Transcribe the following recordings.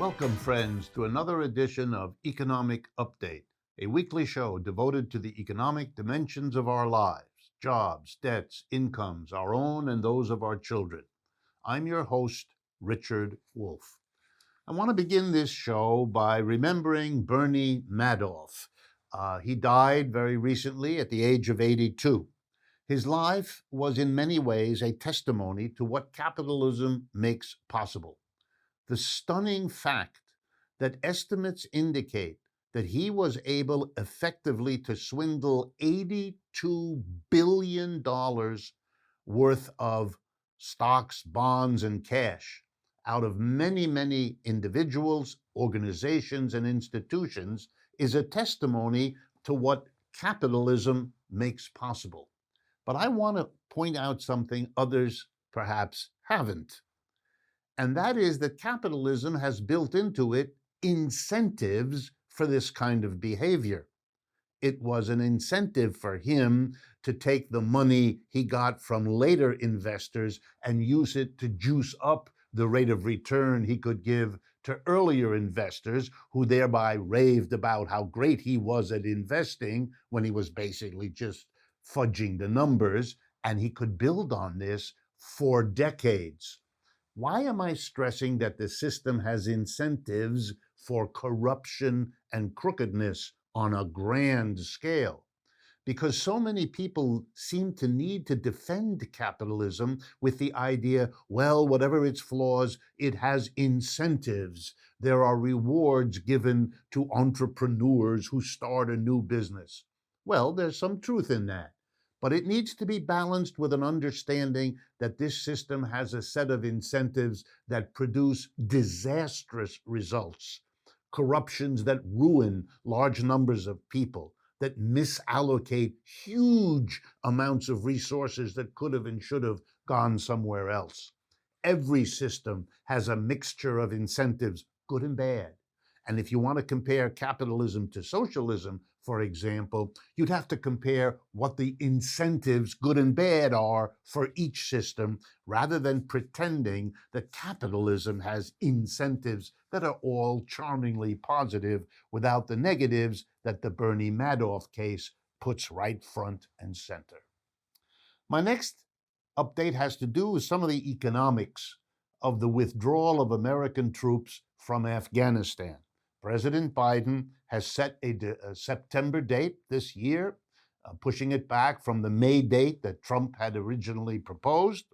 Welcome, friends, to another edition of Economic Update, a weekly show devoted to the economic dimensions of our lives, jobs, debts, incomes, our own and those of our children. I'm your host, Richard Wolff. I want to begin this show by remembering Bernie Madoff. He died very recently at the age of 82. His life was in many ways a testimony to what capitalism makes possible. The stunning fact that estimates indicate that he was able effectively to swindle $82 billion worth of stocks, bonds, and cash out of many, many individuals, organizations, and institutions is a testimony to what capitalism makes possible. But I want to point out something others perhaps haven't. And that is that capitalism has built into it incentives for this kind of behavior. It was an incentive for him to take the money he got from later investors and use it to juice up the rate of return he could give to earlier investors, who thereby raved about how great he was at investing when he was basically just fudging the numbers, and he could build on this for decades. Why am I stressing that the system has incentives for corruption and crookedness on a grand scale? Because so many people seem to need to defend capitalism with the idea, well, whatever its flaws, it has incentives. There are rewards given to entrepreneurs who start a new business. Well, there's some truth in that. But it needs to be balanced with an understanding that this system has a set of incentives that produce disastrous results, corruptions that ruin large numbers of people, that misallocate huge amounts of resources that could have and should have gone somewhere else. Every system has a mixture of incentives, good and bad. And if you want to compare capitalism to socialism, for example, you'd have to compare what the incentives, good and bad, are for each system, rather than pretending that capitalism has incentives that are all charmingly positive without the negatives that the Bernie Madoff case puts right front and center. My next update has to do with some of the economics of the withdrawal of American troops from Afghanistan. President Biden has set a September date this year, pushing it back from the May date that Trump had originally proposed.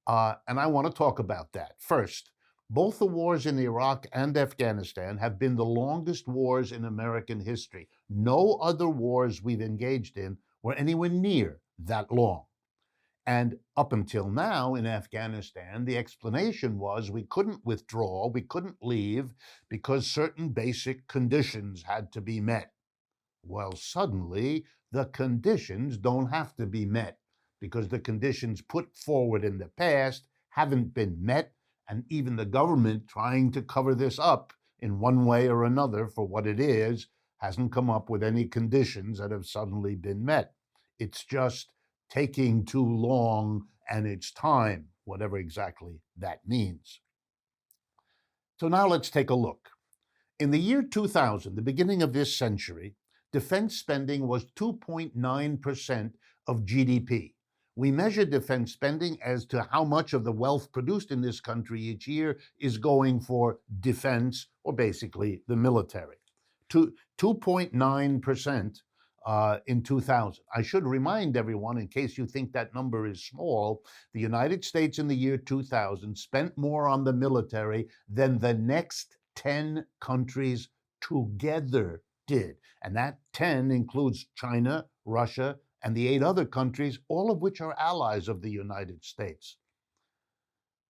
And I want to talk about that. First, both the wars in Iraq and Afghanistan have been the longest wars in American history. No other wars we've engaged in were anywhere near that long. And up until now in Afghanistan, the explanation was we couldn't withdraw, we couldn't leave because certain basic conditions had to be met. Well, suddenly the conditions don't have to be met because the conditions put forward in the past haven't been met, and even the government trying to cover this up in one way or another for what it is hasn't come up with any conditions that have suddenly been met. It's just taking too long and it's time, whatever exactly that means. So now let's take a look. In the year 2000, the beginning of this century, defense spending was 2.9% of GDP. We measure defense spending as to how much of the wealth produced in this country each year is going for defense, or basically the military. 2.9% in 2000. I should remind everyone, in case you think that number is small, the United States in the year 2000 spent more on the military than the next 10 countries together did. And that 10 includes China, Russia, and the 8 other countries, all of which are allies of the United States.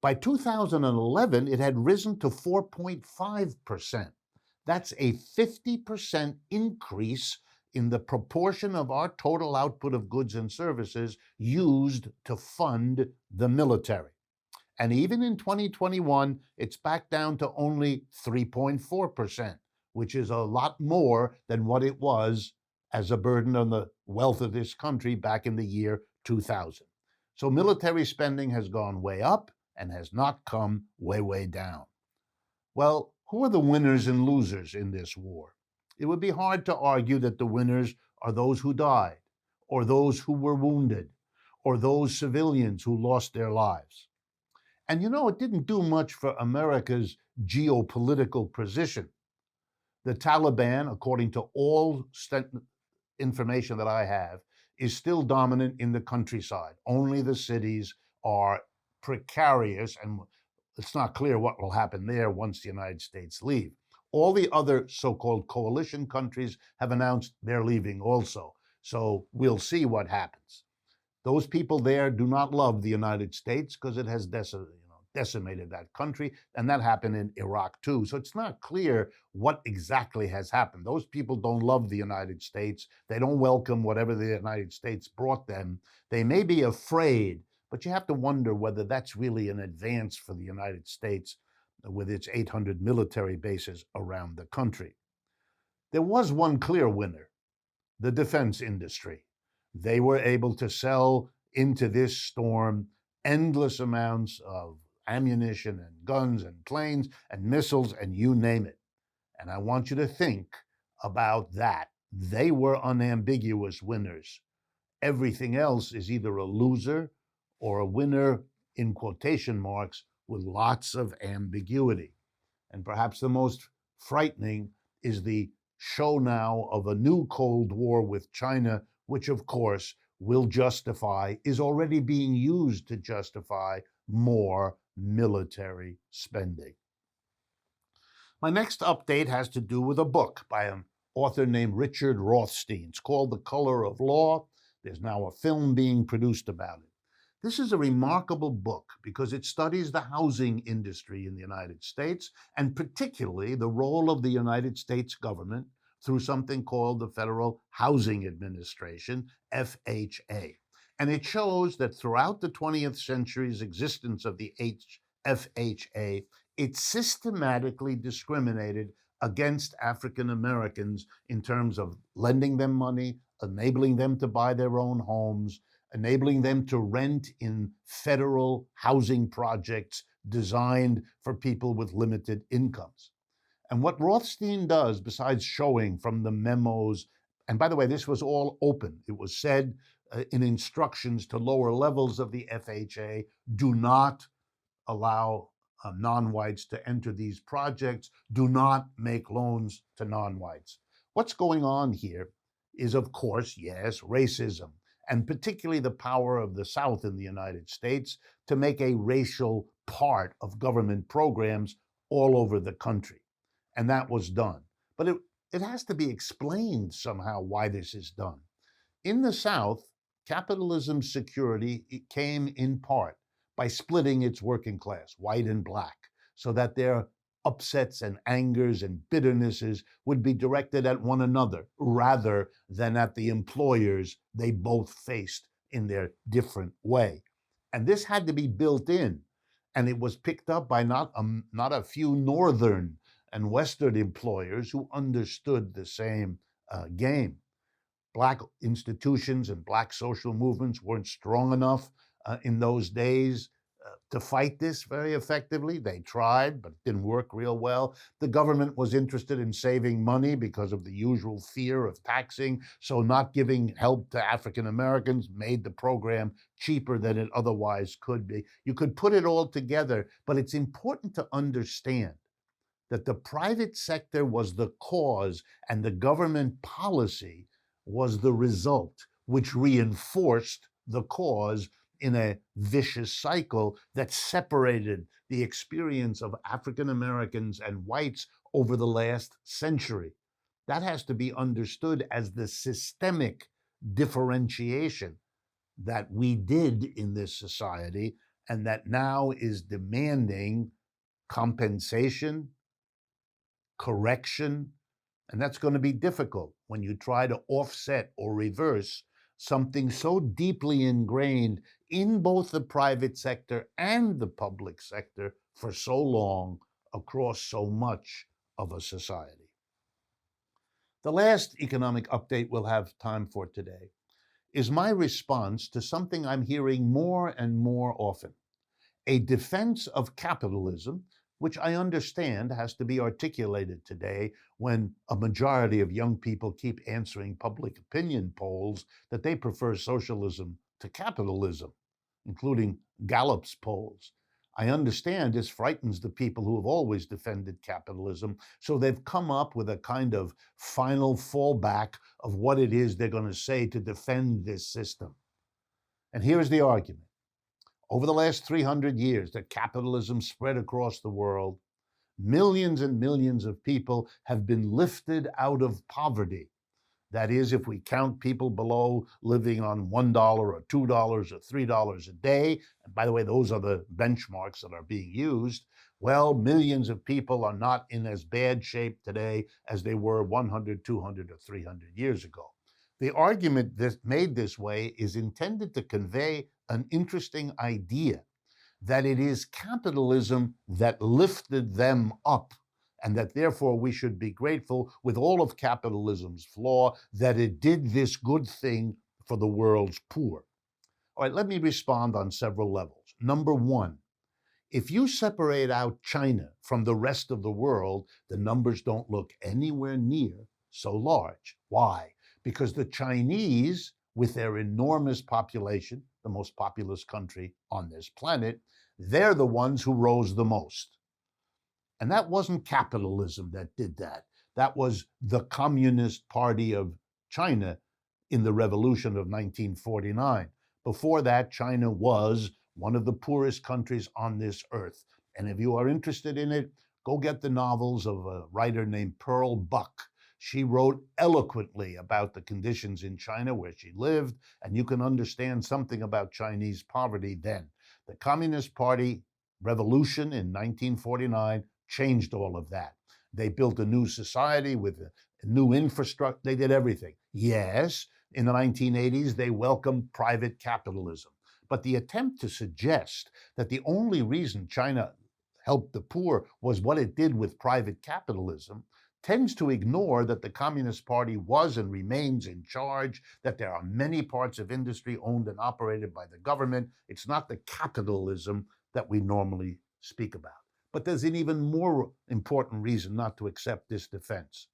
By 2011, it had risen to 4.5%. That's a 50% increase in the proportion of our total output of goods and services used to fund the military. And even in 2021, it's back down to only 3.4%, which is a lot more than what it was as a burden on the wealth of this country back in the year 2000. So military spending has gone way up and has not come way, way down. Well, Who are the winners and losers in this war? It would be hard to argue that the winners are those who died, or those who were wounded, or those civilians who lost their lives. And it didn't do much for America's geopolitical position. The Taliban, according to all information that I have, is still dominant in the countryside. Only the cities are precarious, and it's not clear what will happen there once the United States leave. All the other so-called coalition countries have announced they're leaving also. So we'll see what happens. Those people there do not love the United States because it has decimated that country, and that happened in Iraq too. So it's not clear what exactly has happened. Those people don't love the United States. They don't welcome whatever the United States brought them. They may be afraid, but you have to wonder whether that's really an advance for the United States with its 800 military bases around the country. There was one clear winner: the defense industry. They were able to sell into this storm endless amounts of ammunition and guns and planes and missiles and you name it. And I want you to think about that. They were unambiguous winners. Everything else is either a loser or a winner in quotation marks with lots of ambiguity. And perhaps the most frightening is the show now of a new Cold War with China, which of course is already being used to justify more military spending. My next update has to do with a book by an author named Richard Rothstein. It's called The Color of Law. There's now a film being produced about it. This is a remarkable book because it studies the housing industry in the United States, and particularly the role of the United States government through something called the Federal Housing Administration, FHA. And it shows that throughout the 20th century's existence of the FHA, it systematically discriminated against African Americans in terms of lending them money, enabling them to buy their own homes, enabling them to rent in federal housing projects designed for people with limited incomes. And what Rothstein does, besides showing from the memos, and by the way, this was all open. It was said in instructions to lower levels of the FHA, do not allow non-whites to enter these projects, do not make loans to non-whites. What's going on here is, of course, yes, racism, and particularly the power of the South in the United States to make a racial part of government programs all over the country. And that was done. But it has to be explained somehow why this is done. In the South, capitalism's security came in part by splitting its working class, white and black, so that their upsets and angers and bitternesses would be directed at one another rather than at the employers they both faced in their different way. And this had to be built in, and it was picked up by not a few northern and western employers who understood the same game. Black institutions and black social movements weren't strong enough in those days to fight this very effectively. They tried, but it didn't work real well. The government was interested in saving money because of the usual fear of taxing, so not giving help to African Americans made the program cheaper than it otherwise could be. You could put it all together, but it's important to understand that the private sector was the cause and the government policy was the result, which reinforced the cause in a vicious cycle that separated the experience of African Americans and whites over the last century. That has to be understood as the systemic differentiation that we did in this society and that now is demanding compensation, correction, and that's going to be difficult when you try to offset or reverse something so deeply ingrained in both the private sector and the public sector for so long across so much of a society. The last economic update we'll have time for today is my response to something I'm hearing more and more often: a defense of capitalism which I understand has to be articulated today when a majority of young people keep answering public opinion polls that they prefer socialism to capitalism, including Gallup's polls. I understand this frightens the people who have always defended capitalism, so they've come up with a kind of final fallback of what it is they're going to say to defend this system. And here's the argument. Over the last 300 years that capitalism spread across the world, millions and millions of people have been lifted out of poverty. That is, if we count people below living on $1 or $2 or $3 a day, and by the way, those are the benchmarks that are being used, well, millions of people are not in as bad shape today as they were 100, 200, or 300 years ago. The argument that's made this way is intended to convey an interesting idea that it is capitalism that lifted them up, and that therefore we should be grateful, with all of capitalism's flaw, that it did this good thing for the world's poor. All right, let me respond on several levels. Number one, if you separate out China from the rest of the world, the numbers don't look anywhere near so large. Why? Because the Chinese, with their enormous population, the most populous country on this planet, they're the ones who rose the most. And that wasn't capitalism that did that. That was the Communist Party of China in the revolution of 1949. Before that, China was one of the poorest countries on this earth. And if you are interested in it, go get the novels of a writer named Pearl Buck. She wrote eloquently about the conditions in China where she lived, and you can understand something about Chinese poverty then. The Communist Party revolution in 1949 changed all of that. They built a new society with a new infrastructure. They did everything. Yes, in the 1980s, they welcomed private capitalism. But the attempt to suggest that the only reason China helped the poor was what it did with private capitalism tends to ignore that the Communist Party was and remains in charge, that there are many parts of industry owned and operated by the government. It's not the capitalism that we normally speak about. But there's an even more important reason not to accept this defense.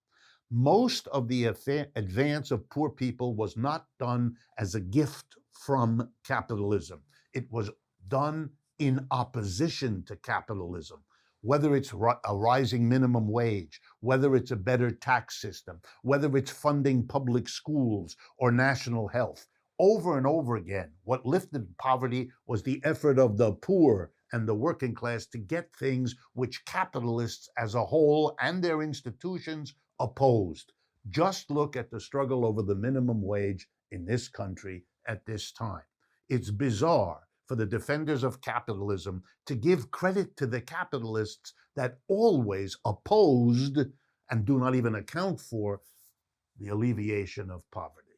Most of the advance of poor people was not done as a gift from capitalism. It was done in opposition to capitalism. Whether it's a rising minimum wage, whether it's a better tax system, whether it's funding public schools or national health. Over and over again, what lifted poverty was the effort of the poor and the working class to get things which capitalists as a whole and their institutions opposed. Just look at the struggle over the minimum wage in this country at this time. It's bizarre for the defenders of capitalism to give credit to the capitalists that always opposed and do not even account for the alleviation of poverty.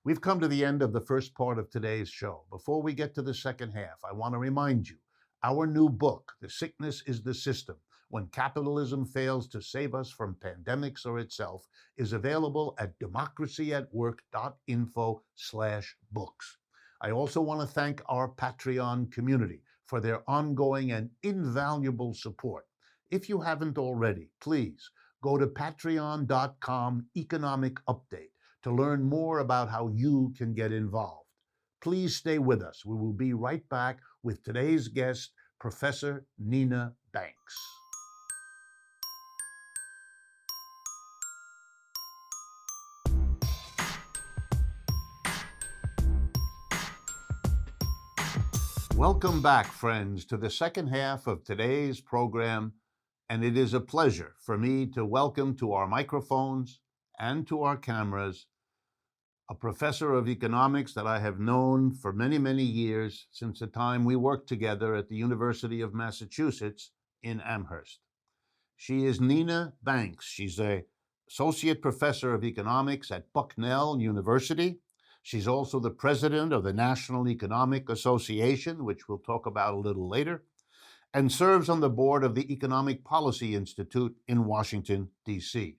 We've come to the end of the first part of today's show. Before we get to the second half, I want to remind you, our new book, The Sickness is the System, When Capitalism Fails to Save Us from Pandemics or Itself, is available at democracyatwork.info/books. I also want to thank our Patreon community for their ongoing and invaluable support. If you haven't already, please go to patreon.com/economic update to learn more about how you can get involved. Please stay with us. We will be right back with today's guest, Professor Nina Banks. Welcome back, friends, to the second half of today's program, and it is a pleasure for me to welcome to our microphones and to our cameras a professor of economics that I have known for many, many years, since the time we worked together at the University of Massachusetts in Amherst. She is Nina Banks. She's an associate professor of economics at Bucknell University. She's also the president of the National Economic Association, which we'll talk about a little later, and serves on the board of the Economic Policy Institute in Washington, D.C.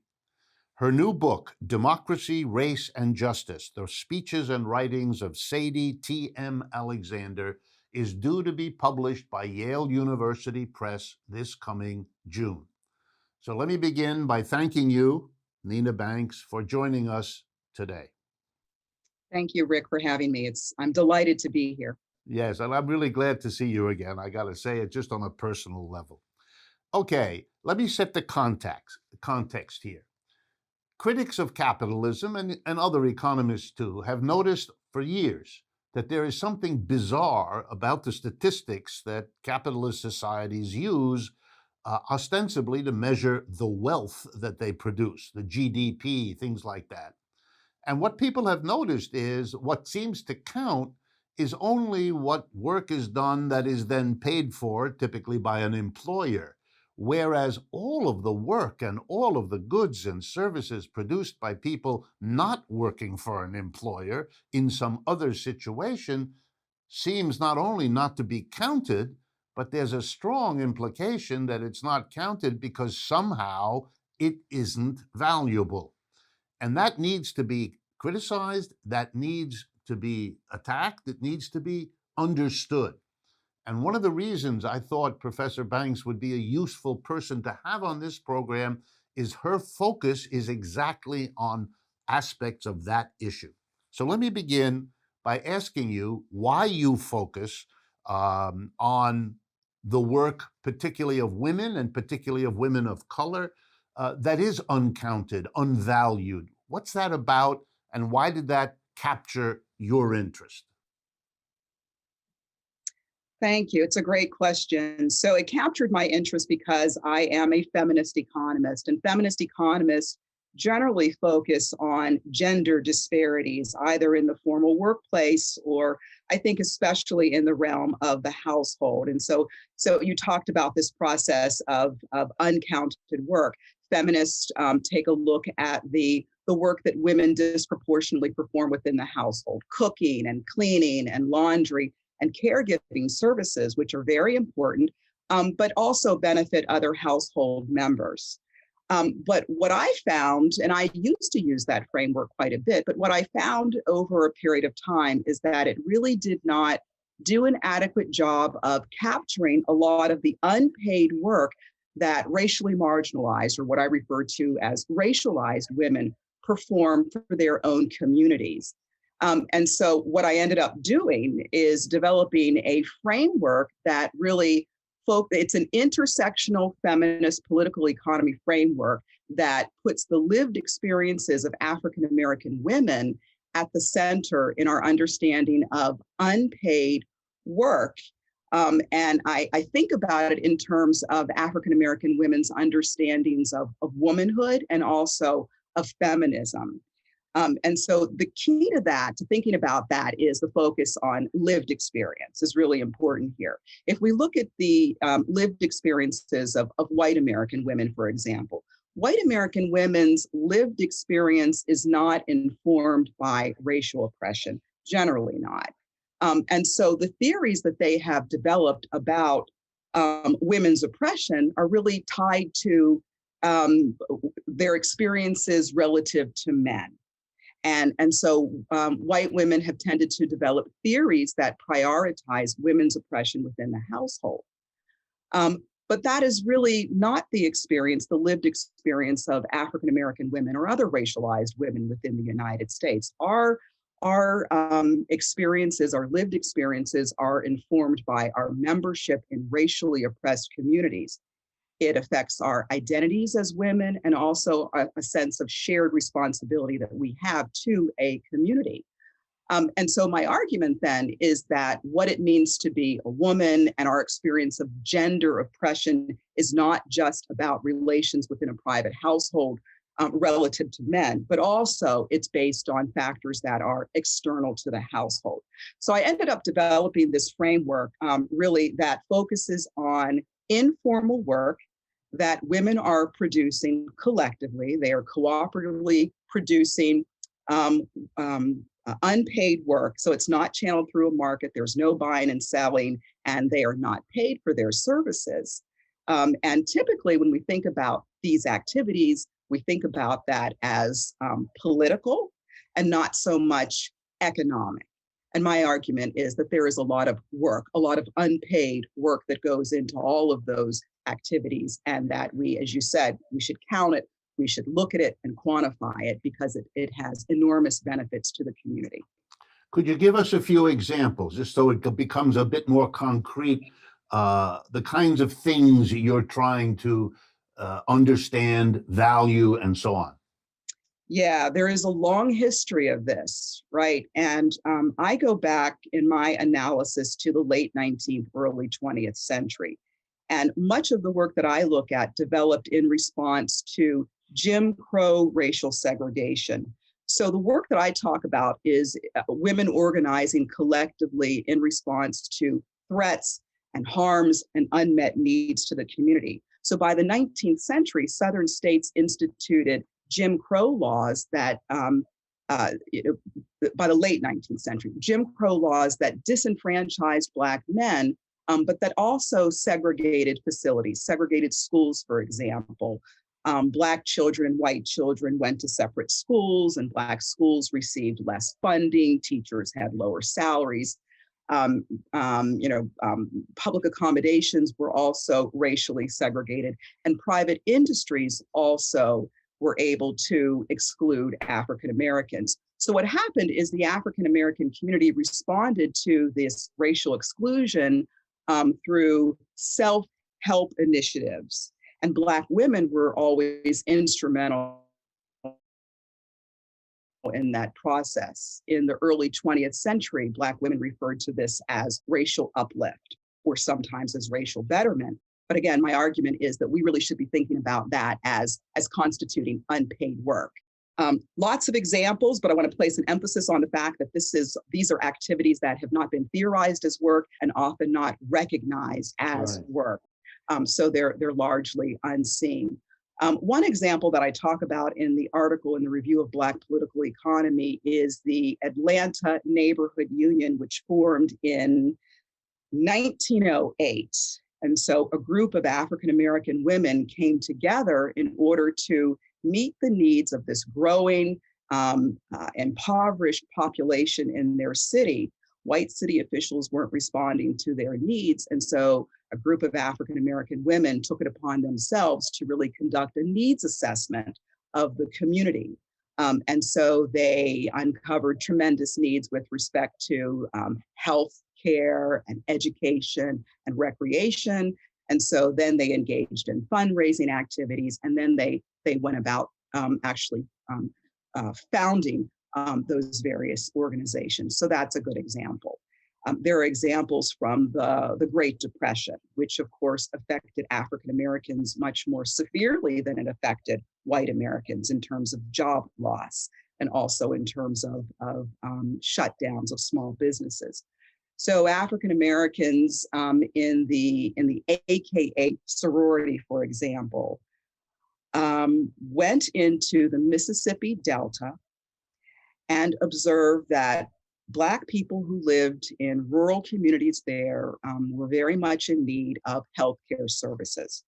Her new book, Democracy, Race, and Justice, The Speeches and Writings of Sadie T.M. Alexander, is due to be published by Yale University Press this coming June. So let me begin by thanking you, Nina Banks, for joining us today. Thank you, Rick, for having me. I'm delighted to be here. Yes, and I'm really glad to see you again. I got to say it just on a personal level. Okay, let me set the context here. Critics of capitalism and other economists too have noticed for years that there is something bizarre about the statistics that capitalist societies use ostensibly to measure the wealth that they produce, the GDP, things like that. And what people have noticed is what seems to count is only what work is done that is then paid for, typically by an employer. Whereas all of the work and all of the goods and services produced by people not working for an employer in some other situation seems not only not to be counted, but there's a strong implication that it's not counted because somehow it isn't valuable. And that needs to be criticized, that needs to be attacked, it needs to be understood. And one of the reasons I thought Professor Banks would be a useful person to have on this program is her focus is exactly on aspects of that issue. So let me begin by asking you why you focus on the work, particularly of women and particularly of women of color, that is uncounted, unvalued. What's that about, and why did that capture your interest? Thank you. It's a great question. So it captured my interest because I am a feminist economist, and feminist economists generally focus on gender disparities, either in the formal workplace or I think especially in the realm of the household. And so you talked about this process of uncounted work. Feminists take a look at the work that women disproportionately perform within the household, cooking and cleaning and laundry and caregiving services, which are very important, but also benefit other household members. But what I found, and I used to use that framework quite a bit, but what I found over a period of time is that it really did not do an adequate job of capturing a lot of the unpaid work that racially marginalized, or what I refer to as racialized women, perform for their own communities. And so what I ended up doing is developing a framework that really it's an intersectional feminist political economy framework that puts the lived experiences of African American women at the center in our understanding of unpaid work. And I think about it in terms of African American women's understandings of womanhood and also of feminism. And so the key to that, to thinking about that, is the focus on lived experience is really important here. If we look at the lived experiences of white American women, for example, white American women's lived experience is not informed by racial oppression, generally not. And so the theories that they have developed about women's oppression are really tied to their experiences relative to men. And so white women have tended to develop theories that prioritize women's oppression within the household. But that is really not the experience, the lived experience of African American women or other racialized women within the United States. Our experiences, our lived experiences, are informed by our membership in racially oppressed communities. It affects our identities as women and also a sense of shared responsibility that we have to a community. And so my argument then is that what it means to be a woman and our experience of gender oppression is not just about relations within a private household relative to men, but also it's based on factors that are external to the household. So I ended up developing this framework really that focuses on informal work that women are producing collectively. They are cooperatively producing unpaid work. So it's not channeled through a market. There's no buying and selling, and they are not paid for their services. And typically when we think about these activities, we think about that as political and not so much economic. And my argument is that there is a lot of work, a lot of unpaid work that goes into all of those activities, and that we, as you said, we should count it, we should look at it and quantify it because it has enormous benefits to the community. Could you give us a few examples, just so it becomes a bit more concrete, the kinds of things you're trying to understand, value, and so on? Yeah, there is a long history of this, right? And I go back in my analysis to the late 19th, early 20th century. And much of the work that I look at developed in response to Jim Crow racial segregation. So the work that I talk about is women organizing collectively in response to threats and harms and unmet needs to the community. So by the 19th century, Southern states instituted Jim Crow laws that, by the late 19th century, Jim Crow laws that disenfranchised Black men, but that also segregated facilities, segregated schools, for example. Black children and white children went to separate schools, and Black schools received less funding. Teachers had lower salaries. Public accommodations were also racially segregated, and private industries also were able to exclude African Americans. So what happened is the African American community responded to this racial exclusion through self-help initiatives. And Black women were always instrumental in that process. In the early 20th century, Black women referred to this as racial uplift, or sometimes as racial betterment. But again, my argument is that we really should be thinking about that as constituting unpaid work. Lots of examples, but I want to place an emphasis on the fact that these are activities that have not been theorized as work and often not recognized as work. So they're largely unseen. One example that I talk about in the article in the Review of Black Political Economy is the Atlanta Neighborhood Union, which formed in 1908. And so a group of African American women came together in order to meet the needs of this growing, impoverished population in their city. White city officials weren't responding to their needs. And so a group of African American women took it upon themselves to really conduct a needs assessment of the community. And so they uncovered tremendous needs with respect to health care and education and recreation. And so then they engaged in fundraising activities, and then they went about founding those various organizations. So that's a good example. There are examples from the Great Depression, which of course affected African Americans much more severely than it affected white Americans in terms of job loss and also in terms of shutdowns of small businesses. So African Americans in the AKA sorority, for example, went into the Mississippi Delta and observed that Black people who lived in rural communities there were very much in need of healthcare services.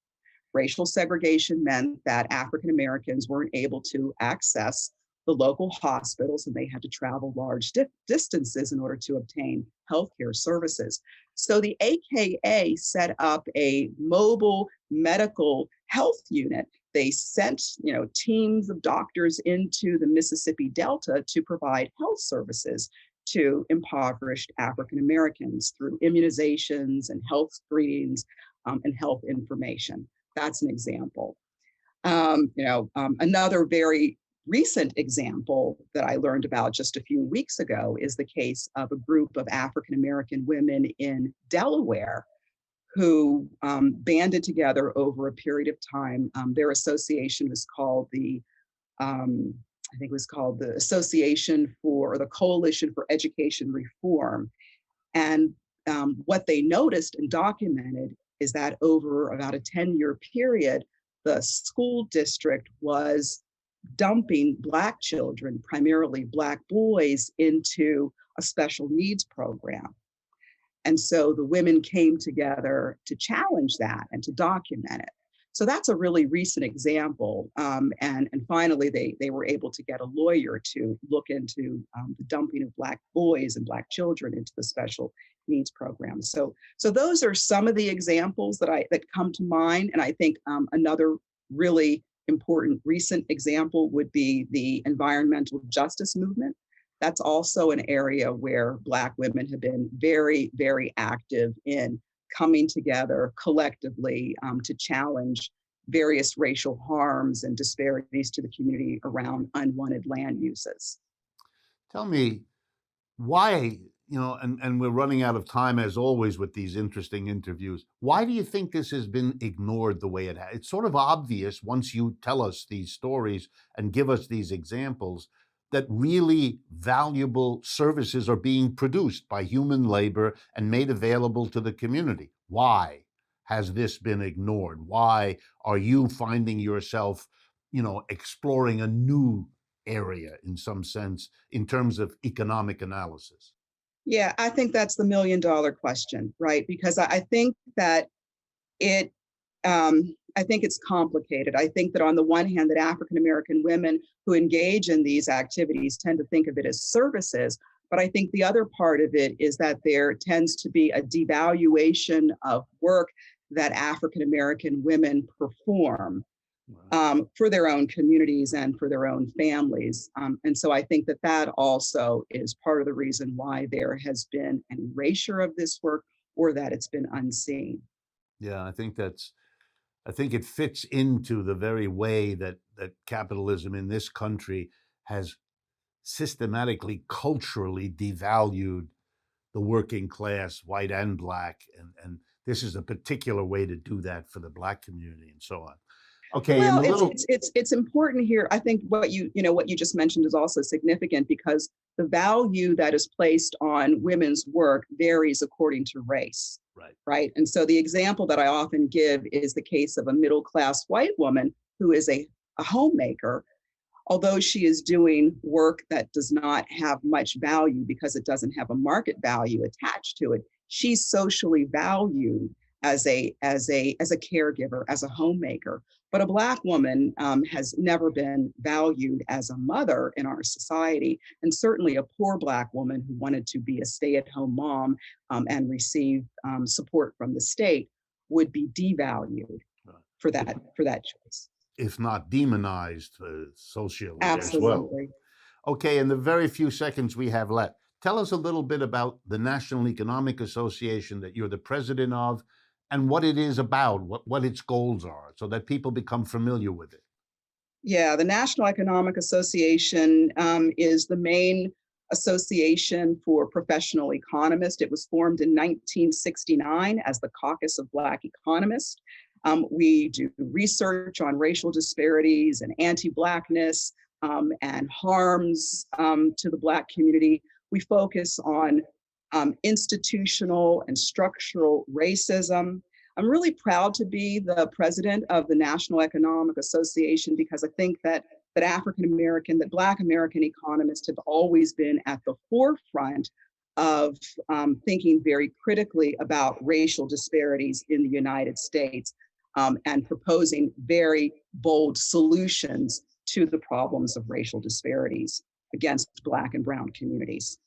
Racial segregation meant that African Americans weren't able to access the local hospitals, and they had to travel large distances in order to obtain healthcare services. So the AKA set up a mobile medical health unit. They sent, teams of doctors into the Mississippi Delta to provide health services to impoverished African Americans through immunizations and health screenings and health information. That's an example. Another very recent example that I learned about just a few weeks ago is the case of a group of African American women in Delaware who banded together over a period of time. Their association was called the Association for, or the Coalition for Education Reform. And what they noticed and documented is that over about a 10-year period, the school district was dumping Black children, primarily Black boys, into a special needs program. And so the women came together to challenge that and to document it. So that's a really recent example. And finally, they were able to get a lawyer to look into the dumping of Black boys and Black children into the special needs program. So those are some of the examples that come to mind. And I think another really important recent example would be the environmental justice movement. That's also an area where Black women have been very, very active in coming together collectively to challenge various racial harms and disparities to the community around unwanted land uses. Tell me why, and we're running out of time as always with these interesting interviews. Why do you think this has been ignored the way it has? It's sort of obvious once you tell us these stories and give us these examples that really valuable services are being produced by human labor and made available to the community. Why has this been ignored? Why are you finding yourself, exploring a new area in some sense in terms of economic analysis? Yeah, I think that's the $1 million question, right? Because I think that it I think it's complicated. I think that on the one hand, that African American women who engage in these activities tend to think of it as services. But I think the other part of it is that there tends to be a devaluation of work that African American women perform for their own communities and for their own families. And so I think that that also is part of the reason why there has been an erasure of this work or that it's been unseen. Yeah, I think it fits into the very way that capitalism in this country has systematically, culturally devalued the working class, white and Black, and this is a particular way to do that for the Black community and so on. Okay, and Well, a little. it's important here. I think what you just mentioned is also significant because the value that is placed on women's work varies according to race. Right. Right. And so the example that I often give is the case of a middle class white woman who is a homemaker. Although she is doing work that does not have much value because it doesn't have a market value attached to it, she's socially valued as a caregiver, as a homemaker. But a Black woman has never been valued as a mother in our society, and certainly a poor Black woman who wanted to be a stay-at-home mom and receive support from the state would be devalued for that choice. If not demonized socially as well. Absolutely. Okay, in the very few seconds we have left, tell us a little bit about the National Economic Association that you're the president of and what it is about, what its goals are, so that people become familiar with it. Yeah, the National Economic Association is the main association for professional economists. It was formed in 1969 as the Caucus of Black Economists. We do research on racial disparities and anti-Blackness and harms to the Black community. We focus on institutional and structural racism. I'm really proud to be the president of the National Economic Association because I think that Black American economists have always been at the forefront of thinking very critically about racial disparities in the United States and proposing very bold solutions to the problems of racial disparities against Black and Brown communities.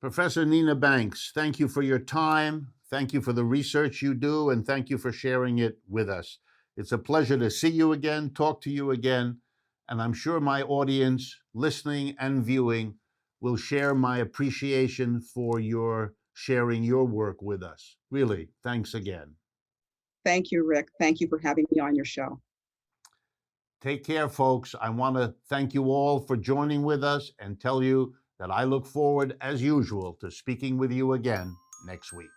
Professor Nina Banks, thank you for your time. Thank you for the research you do, and thank you for sharing it with us. It's a pleasure to see you again, talk to you again, and I'm sure my audience, listening and viewing, will share my appreciation for your sharing your work with us. Really, thanks again. Thank you, Rick. Thank you for having me on your show. Take care, folks. I want to thank you all for joining with us and tell you that I look forward, as usual, to speaking with you again next week.